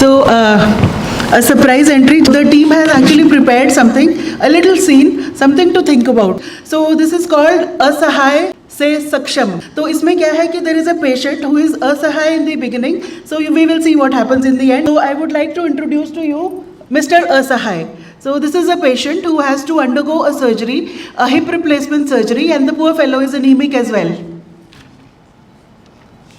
So, a surprise entry. The team has actually prepared something, a little scene, something to think about. So, this is called Asahay से सक्षम. तो इसमें क्या है कि there is a patient who is असहाय in the beginning. So we will see what happens in the end. So I would like to introduce to you Mr. Asahay. So this is a patient who has to undergo a surgery, a hip replacement surgery, and the poor fellow is anemic as well.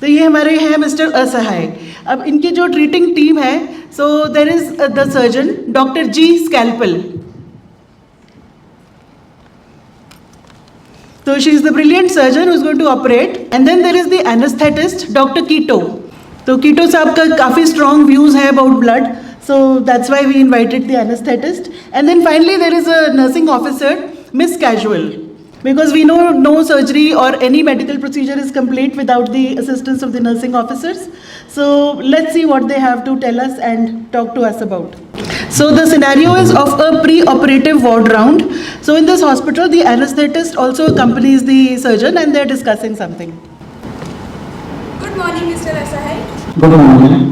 तो ये हमारे हैं mister असहाय. अब इनकी जो treating team है, so there is the surgeon doctor G scalpel. So she is the brilliant surgeon who is going to operate, and then there is the anesthetist Dr. Keto. तो कीटो साहब का काफ़ी strong views है about blood, so that's why we invited the anesthetist. And then finally there is a nursing officer, Miss Casual, because we know no surgery or any medical procedure is complete without the assistance of the nursing officers. So let's see what they have to tell us and talk to us about. So the scenario is of a pre-operative ward round. So in this hospital, the anesthetist also accompanies the surgeon and they're discussing something. Good morning, Mr. Asahay. Good morning.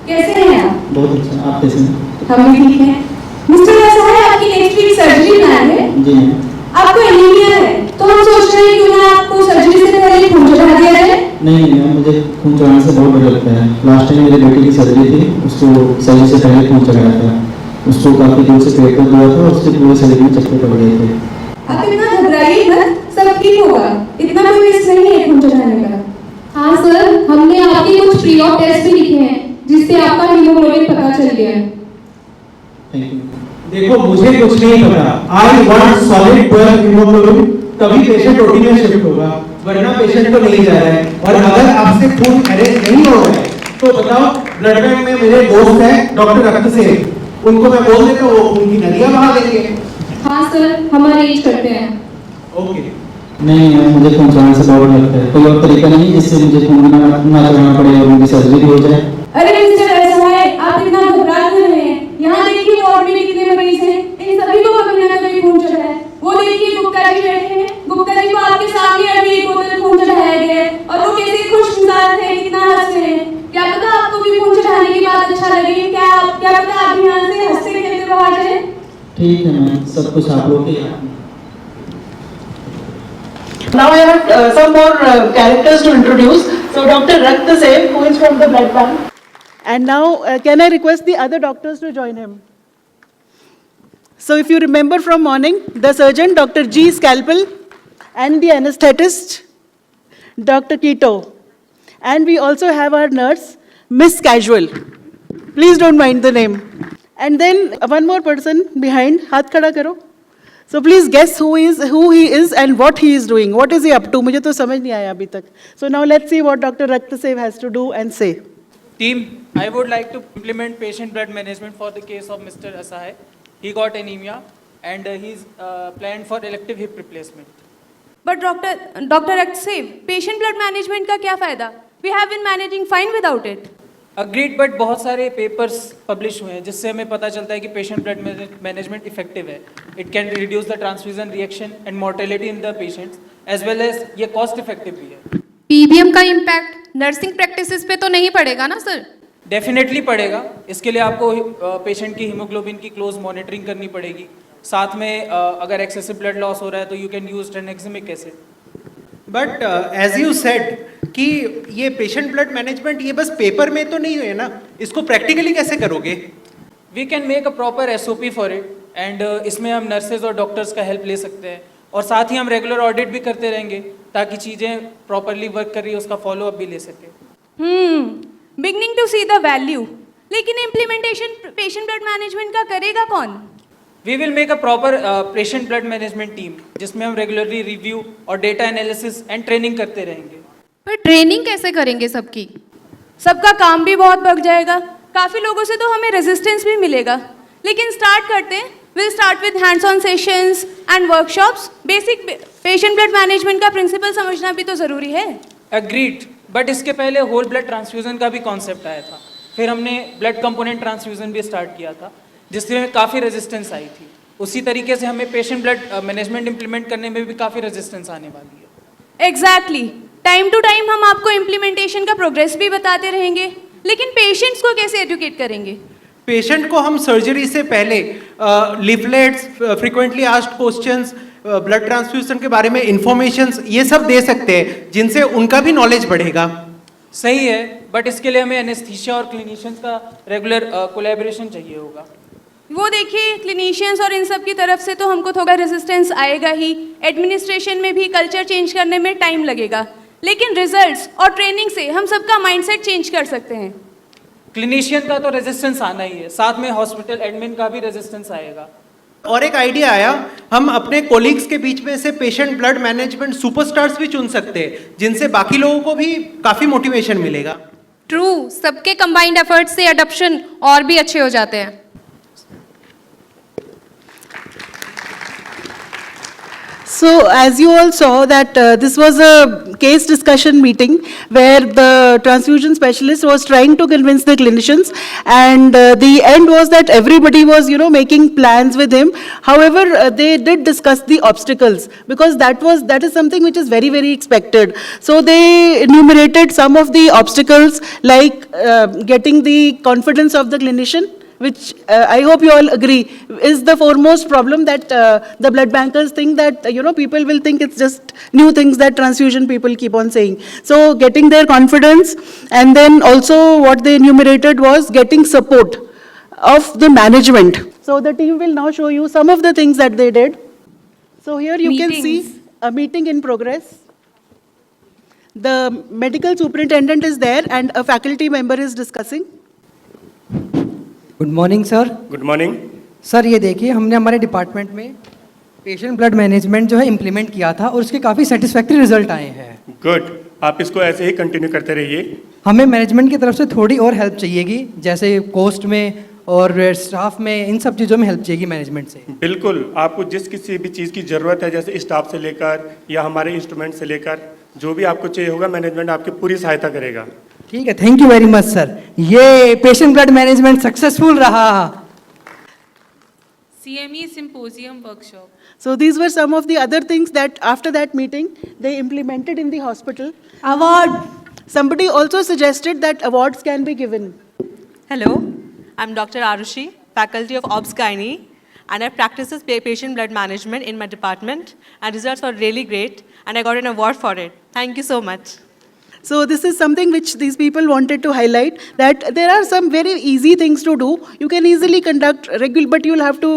कैसे हैं आप? बहुत अच्छा. आप कैसे हैं? हम भी ठीक हैं. मिस्टर असाhay, आपकी नेक्स्ट वीक सर्जरी प्लान है. जी. आपको एनीमिया है, तो हम सोच रहे हैं क्यों ना आपको सर्जरी से पहले खून चढ़ा दिया जाए. नहीं मैम, मुझे खून चढ़ाने से बहुत डर लगता है. लास्ट टाइम मेरी बेटी की सर्जरी थी, उसको सर्जरी से पहले खून चढ़ाया था. उसको काफी दूर से पेट दर्द हुआ था और उसके पूरे शरीर में चक्कर पड़ गए थे. आप इतना घबराइए मत, सब ठीक होगा. इतना कोई रिस्क नहीं है खून चढ़ाने का. हाँ सर, हमने आपके कुछ प्री ऑप टेस्ट भी लिखे हैं जिससे आपका हीमोग्लोबिन पता चल गया है. Thank you. देखो, मुझे कुछ नहीं पता. आई वांट सॉलिड 12 हीमोग्लोबिन, तभी पेशेंट ओटी में शिफ्ट होगा, वरना पेशेंट को नहीं जा रहा है. और अगर आपसे खून अरेंज नहीं हो रहा है तो बताओ. ब्लड बैंक में मेरे दोस्त हैं डॉक्टर रक्तसेन, उनको मैं बोल देता हूँ, वो खून की नदियां बहा देंगे. हाँ सर, हम अरेंज करते हैं. ओके. नहीं मैम, मुझे खून चढ़ाने से बहुत डर लगता है. कोई और तरीका नहीं जिससे मुझे खून ना चढ़ाना पड़े और उनकी सर्जरी भी हो जाए? अरे मिस्टर असाhay, आप इतना घबरा क्यों रहे हैं? यहाँ देखिए वार्ड में कितने मरीज हैं. इन सभी को कभी ना कभी खून चढ़ा है. वो देखिए गुप्ता जी बैठे हैं. गुप्ता जी को आपके सामने अभी एक बोतल खून चढ़ाया गया है और वो कैसे खुशमिजाज हैं, कितना हंस रहे हैं. क्या पता आपको भी खून चढ़ाने की बात अच्छा लगे. क्या पता आप यहाँ से हंसते खेलते बाहर जाए. ठीक है मैम, सब कुछ आप लोग के. Now I have some more characters to introduce. So Dr. Raktasev, who is from the blood bank. And now can I request the other doctors to join him? So if you remember from morning, the surgeon Dr. G. Scalpel and the anesthetist Dr. Keto. And we also have our nurse, Miss Casual. Please don't mind the name. And then one more person behind, हाथ खड़ा करो. So please guess who he is and what he is doing. What is he up to? मुझे तो समझ नहीं आया अभी तक. So now let's see what Dr. Raktasev has to do and say. Team, I would like to implement patient blood management for the case of Mr. Asahay. He got anemia and he's planned for elective hip replacement. But Dr. Raktasev, patient blood management का क्या फायदा? We have been managing fine without it. Agreed, but बहुत सारे papers publish हुए हैं जिससे हमें पता चलता है कि पेशेंट ब्लड मैनेजमेंट इफेक्टिव है. It can reduce the transfusion reaction and mortality in the patients as well as ये कॉस्ट इफेक्टिव भी है. पीबीएम का इम्पैक्ट नर्सिंग प्रैक्टिसेस पे तो नहीं पड़ेगा ना सर? डेफिनेटली पड़ेगा. इसके लिए आपको पेशेंट की हीमोग्लोबिन की क्लोज मॉनिटरिंग करनी पड़ेगी. साथ में अगर एक्सेसिव ब्लड लॉस हो रहा है तो you can use tranexamic acid. But as you said कि ये पेशेंट ब्लड मैनेजमेंट ये बस पेपर में तो नहीं है ना, इसको प्रैक्टिकली कैसे करोगे? We can make a proper SOP for it and इसमें हम नर्सेज और डॉक्टर्स का हेल्प ले सकते हैं और साथ ही हम रेगुलर ऑडिट भी करते रहेंगे ताकि चीज़ें प्रॉपरली वर्क कर रही है उसका फॉलोअप भी ले सके. Beginning to see the value. लेकिन इम्प्लीमेंटेशन पेशेंट ब्लड मैनेजमेंट का करेगा कौन? We will make a proper patient blood management team जिसमें हम रेगुलरली रिव्यू और डेटा एनालिसिस एंड ट्रेनिंग करते रहेंगे. पर ट्रेनिंग कैसे करेंगे सबकी? सबका काम भी बहुत बढ़ जाएगा. काफ़ी लोगों से तो हमें रेजिस्टेंस भी मिलेगा. लेकिन स्टार्ट करते हैं. Will start with hands on sessions and workshops. Basic patient blood management का प्रिंसिपल समझना भी तो ज़रूरी है. एग्रीड, बट इसके पहले होल ब्लड ट्रांसफ्यूजन का भी कॉन्सेप्ट आया था. फिर हमने ब्लड कंपोनेंट ट्रांसफ्यूजन भी स्टार्ट किया था जिसमें काफ़ी रेजिस्टेंस आई थी. उसी तरीके से हमें पेशेंट ब्लड मैनेजमेंट इंप्लीमेंट करने में भी काफ़ी रेजिस्टेंस आने वाली है. एग्जैक्टली. टाइम टू टाइम हम आपको इम्प्लीमेंटेशन का प्रोग्रेस भी बताते रहेंगे. लेकिन पेशेंट्स को कैसे एजुकेट करेंगे? पेशेंट को हम सर्जरी से पहले leaflets, frequently asked questions, blood transfusion के बारे में इंफॉर्मेशंस ये सब दे सकते हैं, जिनसे उनका भी नॉलेज बढ़ेगा। सही है, बट इसके लिए हमें एनेस्थीसिया और क्लिनिशियंस का रेगुलर कोलैबोरेशन चाहिए होगा। वो देखिए, क्लिनिशियंस और इन सब की तरफ से तो हमको थोड़ा रेजिस्टेंस आएगा ही, एडमिनिस्ट्रेशन में भी कल्चर चेंज करने में टाइम लगेगा, लेकिन रिजल्ट्स और ट्रेनिंग से हम सबका माइंडसेट चेंज कर सकते हैं। क्लिनिशियन का तो रेजिस्टेंस आना ही है, साथ में हॉस्पिटल एडमिन का भी रेजिस्टेंस आएगा। और एक आइडिया आया, हम अपने कोलीग्स के बीच में से पेशेंट ब्लड मैनेजमेंट सुपरस्टार्स भी चुन सकते हैं, जिनसे बाकी लोगों को भी काफी मोटिवेशन मिलेगा। ट्रू, सबके कंबाइंड एफर्ट्स से अडॉप्शन और भी अच्छे हो जाते हैं। So, as you all saw that this was a case discussion meeting where the transfusion specialist was trying to convince the clinicians, and the end was that everybody was, making plans with him. However, they did discuss the obstacles, because that is something which is very, very expected. So they enumerated some of the obstacles, like getting the confidence of the clinician, which I hope you all agree is the foremost problem, that the blood bankers think that, people will think it's just new things that transfusion people keep on saying. So getting their confidence, and then also what they enumerated was getting support of the management. So the team will now show you some of the things that they did. So here you can see a meeting in progress. The medical superintendent is there and a faculty member is discussing. Good morning sir. Good morning sir, ये देखिए, हमने हमारे department में patient blood management जो है implement किया था और उसके काफ़ी सेटिस्फैक्ट्री रिजल्ट आए हैं। गुड, आप इसको ऐसे ही कंटिन्यू करते रहिए। हमें मैनेजमेंट की तरफ से थोड़ी और हेल्प चाहिएगी, जैसे कॉस्ट में और स्टाफ में, इन सब चीज़ों में हेल्प चाहिएगी मैनेजमेंट से। बिल्कुल, आपको जिस किसी भी चीज़ की ज़रूरत है, जैसे स्टाफ से लेकर या हमारे इंस्ट्रूमेंट से लेकर, जो भी आपको चाहिए होगा, मैनेजमेंट आपकी पूरी सहायता करेगा। ठीक है, thank you very much sir. ये पेशेंट ब्लड मैनेजमेंट सक्सेसफुल रहा। CME symposium workshop. So these were some of the other things that after that meeting they implemented in the hospital. Award. Somebody also suggested that awards can be given. Hello, I'm Dr. Arushi, faculty of Obs Gynae, and I practice patient blood management in my department, and results were really great, and I got an award for it. Thank you so much. So this is something which these people wanted to highlight, that there are some very easy things to do. You can easily conduct regular, but you'll have to,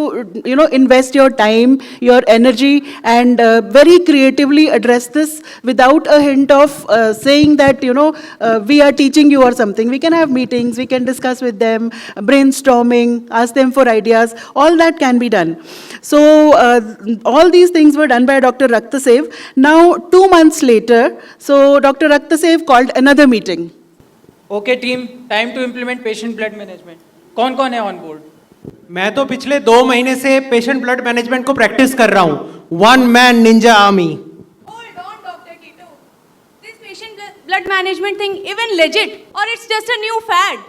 invest your time, your energy, and very creatively address this without a hint of saying that, we are teaching you or something. We can have meetings, we can discuss with them, brainstorming, ask them for ideas. All that can be done. So all these things were done by Dr. Raktasev. Now 2 months later, so Dr. Raktasev called another meeting. Okay team, time to implement patient blood management. कौन कौन है on board? मैं तो पिछले 2 महीने से patient blood management को practice कर रहा हूँ। One man Ninja army. Hold on, Dr. Kito. This patient blood management thing even legit, or it's just a new fad?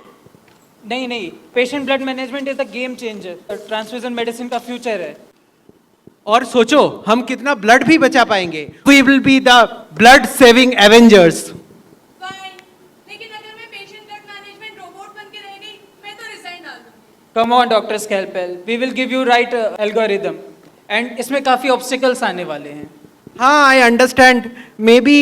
नहीं, patient blood management is the game changer. Transfusion medicine का future है। और सोचो, हम कितना blood भी बचा पाएंगे। We will be the blood saving Avengers. Fine. लेकिन अगर मैं patient blood management robot बन के रह गई, मैं तो resign डाल दूंगी। Come on, Dr. Scalpel, we will give you right algorithm. And इसमें काफ़ी obstacles आने वाले हैं। हाँ, I understand. Maybe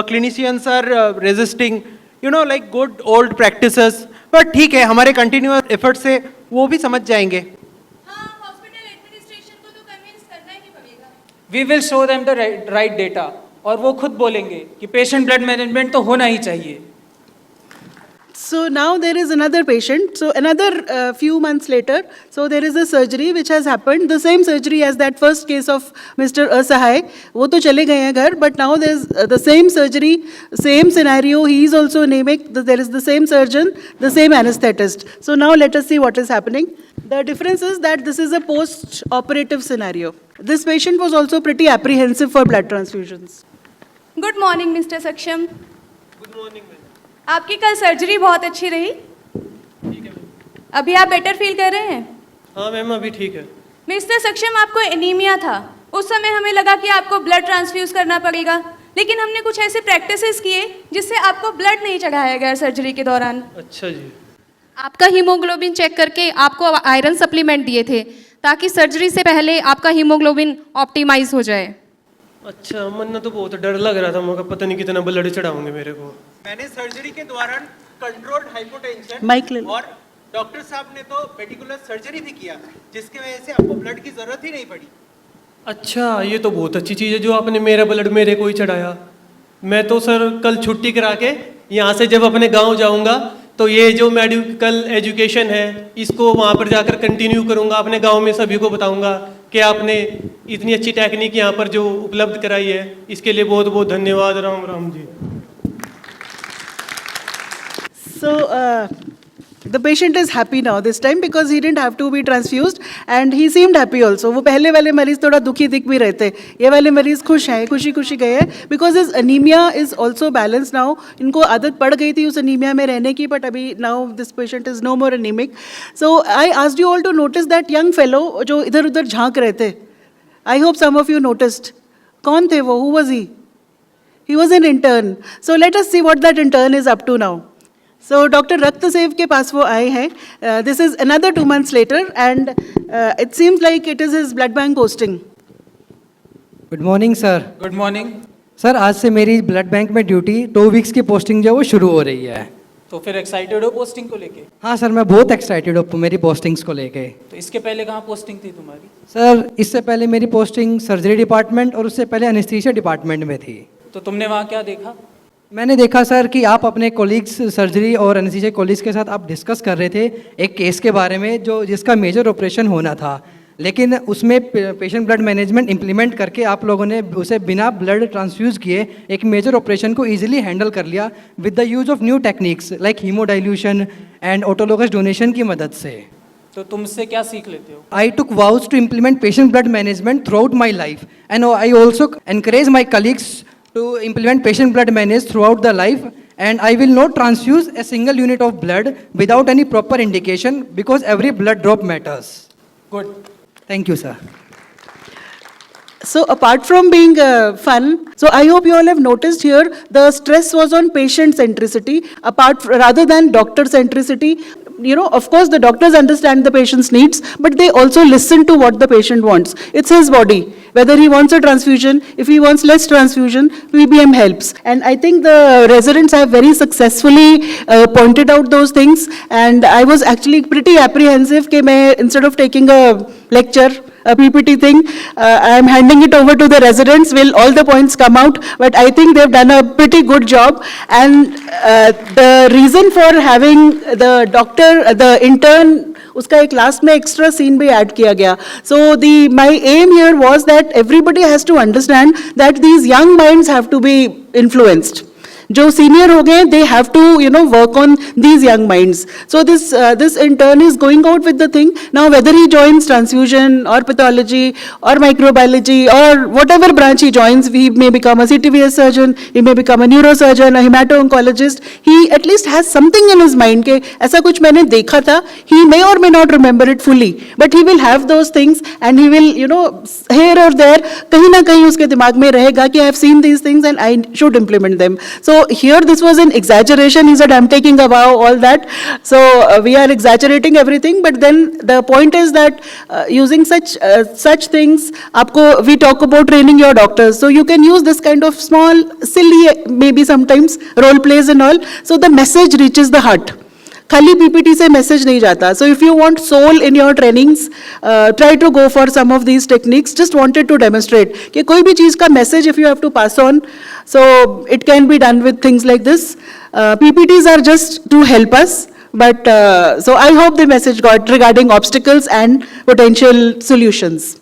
clinicians are resisting, like good old practices. But ठीक है, हमारे continuous effort से वो भी समझ जाएंगे। हाँ, hospital administration को तो convince करना ही पड़ेगा। We will show them the right data, और वो खुद बोलेंगे कि patient blood management तो होना ही चाहिए। So now there is another patient. So another few months later, so there is a surgery which has happened. The same surgery as that first case of Mr. Asahai. वो तो चले गए हैं घर, but now there's the same surgery, same scenario. He is also anemic. There is the same surgeon, the same anesthetist. So now let us see what is happening. The difference is that this is a post-operative scenario. This patient was also pretty apprehensive for blood transfusions. Good morning, Mr. Saksham. Good morning, ma'am. आपकी कल surgery बहुत अच्छी रही। ठीक है ma'am. अभी आप better feel कर रहे हैं? हाँ मैम, अभी ठीक है। मिस्टर सक्षम, आपको एनीमिया था। उस समय हमें लगा कि आपको ब्लड ट्रांसफ्यूज करना पड़ेगा, लेकिन हमने कुछ ऐसे प्रैक्टिसेस किए जिससे आपको ब्लड नहीं चढ़ाया गया सर्जरी के दौरान। अच्छा जी। आपका हीमोग्लोबिन चेक करके आपको आयरन सप्लीमेंट दिए थे ताकि सर्जरी से पहले आपका हीमोग्लोबिन ऑप्टिमाइज हो जाए। अच्छा, मन तो बहुत डर लग रहा था, मगर पता नहीं कितना ब्लड चढ़ाओगे मेरे को। मैंने सर्जरी के दौरान कंट्रोल्ड हाइपोटेंशन माइक ले लो। और डॉक्टर साहब ने तो पेडिकुलर सर्जरी भी किया, जिसकी वजह से आपको ब्लड की जरूरत ही नहीं पड़ी। अच्छा, ये तो बहुत अच्छी चीज़ है जो आपने मेरा ब्लड मेरे को ही चढ़ाया। मैं तो सर कल छुट्टी करा के यहाँ से जब अपने गांव जाऊँगा तो ये जो मेडिकल एजुकेशन है इसको वहाँ पर जाकर कंटिन्यू करूँगा, अपने गांव में सभी को बताऊँगा कि आपने इतनी अच्छी टेक्निक यहाँ पर जो उपलब्ध कराई है, इसके लिए बहुत बहुत धन्यवाद। Ram Ram ji. So the patient is happy now this time because he didn't have to be transfused and he seemed happy also. वो पहले वाले मरीज थोड़ा दुखी दिख भी रहे थे, ये वाले मरीज खुश हैं, खुशी खुशी गए हैं because his anemia is also balanced now. इनको आदत पड़ गई थी उस anemia में रहने की, but अभी now this patient is no more anemic. So I asked you all to notice that young fellow जो इधर उधर झांक रहे थे. I hope some of you noticed. कौन थे वो? Who was he? He was an intern. So let us see what that intern is up to now. So Dr. Raktasev के पास वो आए हैं. This is another 2 months later and it seems like it is his blood bank posting. Good morning sir. Good morning. Sir आज से मेरी blood bank में duty 2 weeks की posting जो है वो शुरू हो रही है। तो फिर एक्साइटेड हो पोस्टिंग को लेके? हाँ सर, मैं बहुत एक्साइटेड हूँ मेरी पोस्टिंग्स को लेके। तो इसके पहले कहाँ पोस्टिंग थी तुम्हारी? सर इससे पहले मेरी पोस्टिंग सर्जरी डिपार्टमेंट और उससे पहले एनेस्थीसिया डिपार्टमेंट में थी। तो तुमने वहाँ क्या देखा? मैंने देखा सर कि आप अपने कोलीग्स सर्जरी और एनेस्थीसिया कोलीग्स के साथ आप डिस्कस कर रहे थे एक केस के बारे में जो जिसका मेजर ऑपरेशन होना था, लेकिन उसमें पेशेंट ब्लड मैनेजमेंट इंप्लीमेंट करके आप लोगों ने उसे बिना ब्लड ट्रांसफ्यूज़ किए एक मेजर ऑपरेशन को ईजिली हैंडल कर लिया with the use of new techniques like hemodilution and autologous donation की मदद से। तो तुमसे क्या सीख लेते हो? I took vows to implement patient blood management throughout my life and I also encourage my colleagues to implement patient blood management throughout the life, and I will not transfuse a single unit of blood without any proper indication because every blood drop matters. Good. Thank you, sir. So apart from being fun, so I hope you all have noticed here the stress was on patient centricity rather than doctor centricity. You know, of course the doctors understand the patient's needs, but they also listen to what the patient wants. It's his body. Whether he wants a transfusion, if he wants less transfusion, PBM helps. And I think the residents have very successfully pointed out those things. And I was actually pretty apprehensive that instead of taking a lecture, a PPT thing, I am handing it over to the residents. Will all the points come out? But I think they've done a pretty good job. And the reason for having the doctor, the intern, उसका एक last में extra scene भी add किया गया. So my aim here was that everybody has to understand that these young minds have to be influenced. जो senior हो गए, they have to work on these young minds. So this intern is going out with the thing. Now whether he joins transfusion or pathology or microbiology or whatever branch he joins, he may become a CTVS surgeon, he may become a neurosurgeon, a hemato-oncologist. He at least has something in his mind कि ऐसा कुछ मैंने देखा था. He may or may not remember it fully, but he will have those things and he will here or there कहीं ना कहीं उसके दिमाग में रहेगा कि I have seen these things and I should implement them. So here this was an exaggeration. He said, I'm taking a vow, all that. So we are exaggerating everything. But then the point is that using such things, we talk about training your doctors. So you can use this kind of small, silly, maybe sometimes role plays and all. So the message reaches the heart. खाली PPT से message नहीं जाता. So if you want soul in your trainings, try to go for some of these techniques. Just wanted to demonstrate कि कोई भी चीज़ का message if you have to pass on, so it can be done with things like this. PPTs are just to help us, but so I hope the message got regarding obstacles and potential solutions.